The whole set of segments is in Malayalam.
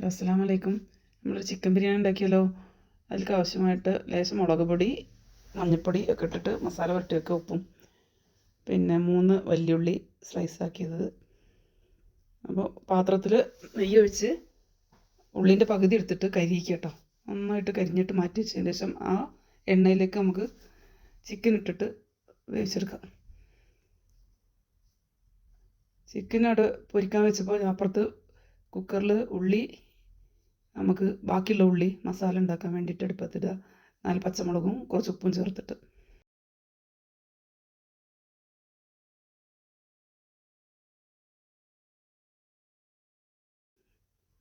ഹലോ അസ്സലാമു അലൈക്കും. നമ്മളൊരു ചിക്കൻ ബിരിയാണി ഉണ്ടാക്കിയാലോ. അതിലേക്ക് ആവശ്യമായിട്ട് ലേശം മുളക് പൊടി, മഞ്ഞൾപ്പൊടി ഒക്കെ ഇട്ടിട്ട് മസാല പുരട്ടി വെക്കുക, ഉപ്പും പിന്നെ 3 വല്യുള്ളി സ്ലൈസാക്കിയത്. അപ്പോൾ പാത്രത്തിൽ നെയ്യ് ഒഴിച്ച് ഉള്ളിൻ്റെ പകുതി എടുത്തിട്ട് കരിയിക്കുക കേട്ടോ. നന്നായിട്ട് കരിഞ്ഞിട്ട് മാറ്റി വെച്ചതിന് ശേഷം ആ എണ്ണയിലേക്ക് നമുക്ക് ചിക്കൻ ഇട്ടിട്ട് വേവിച്ചെടുക്കാം. ചിക്കൻ അവിടെ പൊരിക്കാൻ വെച്ചപ്പോൾ അപ്പുറത്ത് കുക്കറിൽ ഉള്ളി, നമുക്ക് ബാക്കിയുള്ള ഉള്ളി മസാല ഉണ്ടാക്കാൻ വേണ്ടിയിട്ട് അടുപ്പത്തിടുക. 4 പച്ചമുളകും കുറച്ച് ഉപ്പും ചേർത്തിട്ട്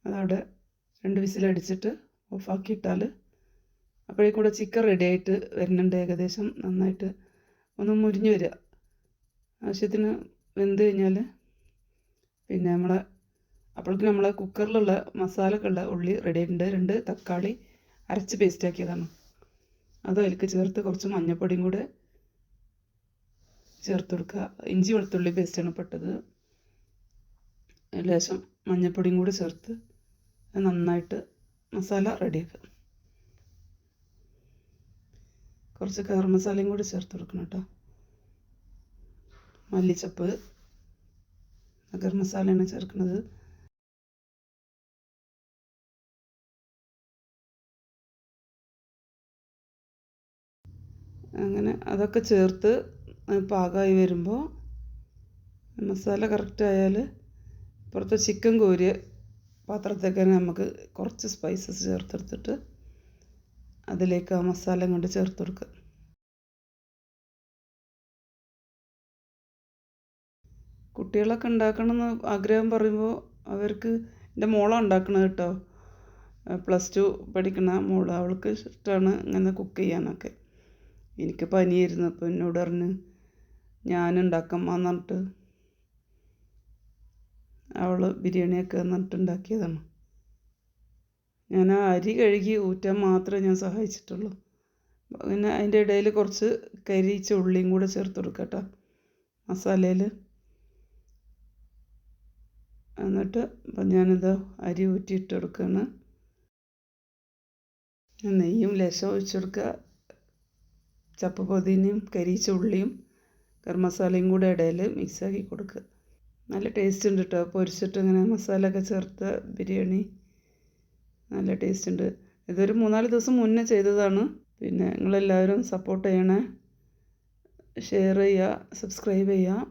അതവിടെ 2 വിസിലടിച്ചിട്ട് ഓഫാക്കിയിട്ടാൽ അപ്പോഴേക്കൂടെ ചിക്കൻ റെഡി ആയിട്ട് വരുന്നുണ്ട്. ഏകദേശം നന്നായിട്ട് ഒന്ന് മുരിഞ്ഞ് വരിക. ആവശ്യത്തിന് വെന്ത് കഴിഞ്ഞാൽ പിന്നെ അപ്പോഴേക്കും നമ്മളെ കുക്കറിലുള്ള മസാലക്കുള്ള ഉള്ളി റെഡി ആയിട്ടുണ്ട്. 2 തക്കാളി അരച്ച് പേസ്റ്റാക്കിയതാണ്. അത് അതിലേക്ക് ചേർത്ത് കുറച്ച് മഞ്ഞൾപ്പൊടിയും കൂടെ ചേർത്ത് കൊടുക്കുക. ഇഞ്ചി വെളുത്തുള്ളി പേസ്റ്റാണ് പെട്ടത്. ലേശം മഞ്ഞൾപ്പൊടിയും കൂടെ ചേർത്ത് നന്നായിട്ട് മസാല റെഡിയാക്കുക. കുറച്ച് ഗരം മസാലയും കൂടി ചേർത്ത് കൊടുക്കണം കേട്ടോ. മല്ലിച്ചപ്പ്, ഗരം മസാലയാണ് ചേർക്കുന്നത്. അങ്ങനെ അതൊക്കെ ചേർത്ത് പാകമായി വരുമ്പോൾ മസാല കറക്റ്റ് ആയാൽ പുറത്ത് ചിക്കൻ കോരിയ പാത്രത്തേക്ക് തന്നെ നമുക്ക് കുറച്ച് സ്പൈസസ് ചേർത്തെടുത്തിട്ട് അതിലേക്ക് ആ മസാല കൊണ്ട് ചേർത്ത് കൊടുക്കുക. കുട്ടികളൊക്കെ ഉണ്ടാക്കണമെന്ന് ആഗ്രഹം പറയുമ്പോൾ അവർക്ക്, എൻ്റെ മോളാണ് ഉണ്ടാക്കണത് കേട്ടോ. +2 പഠിക്കുന്ന മോള്. അവൾക്ക് ഇഷ്ടമാണ് ഇങ്ങനെ കുക്ക് ചെയ്യാനൊക്കെ. എനിക്ക് പനിയായിരുന്നു, അപ്പോൾ എന്നോട് പറഞ്ഞ് ഞാനുണ്ടാക്കാമെന്ന് പറഞ്ഞിട്ട് അവൾ ബിരിയാണിയൊക്കെ എന്നിട്ട് ഉണ്ടാക്കിയതാണ്. ഞാൻ ആ അരി കഴുകി ഊറ്റാൻ മാത്രമേ ഞാൻ സഹായിച്ചിട്ടുള്ളൂ. പിന്നെ അതിൻ്റെ ഇടയിൽ കുറച്ച് കരിയിച്ച ഉള്ളിയും കൂടെ ചേർത്ത് കൊടുക്കുക കേട്ടോ മസാലയിൽ. എന്നിട്ട് അപ്പം ഞാനിത് അരി ഊറ്റിയിട്ട് കൊടുക്കുകയാണ്. നെയ്യും ലേശം ഒഴിച്ച് കൊടുക്കുക. ചപ്പ് പൊതിനയും കരിയിച്ച ഉള്ളിയും ഗരം മസാലയും കൂടെ ഇടയിൽ മിക്സാക്കി കൊടുക്കുക. നല്ല ടേസ്റ്റ് ഉണ്ട് കേട്ടോ. പൊരിച്ചിട്ട് ഇങ്ങനെ മസാല ഒക്കെ ചേർത്ത ബിരിയാണി നല്ല ടേസ്റ്റ് ഉണ്ട്. ഇതൊരു 3-4 ദിവസം മുന്നേ ചെയ്തതാണ്. പിന്നെ നിങ്ങളെല്ലാവരും സപ്പോർട്ട് ചെയ്യണേ, ഷെയർ ചെയ്യുക, സബ്സ്ക്രൈബ് ചെയ്യുക.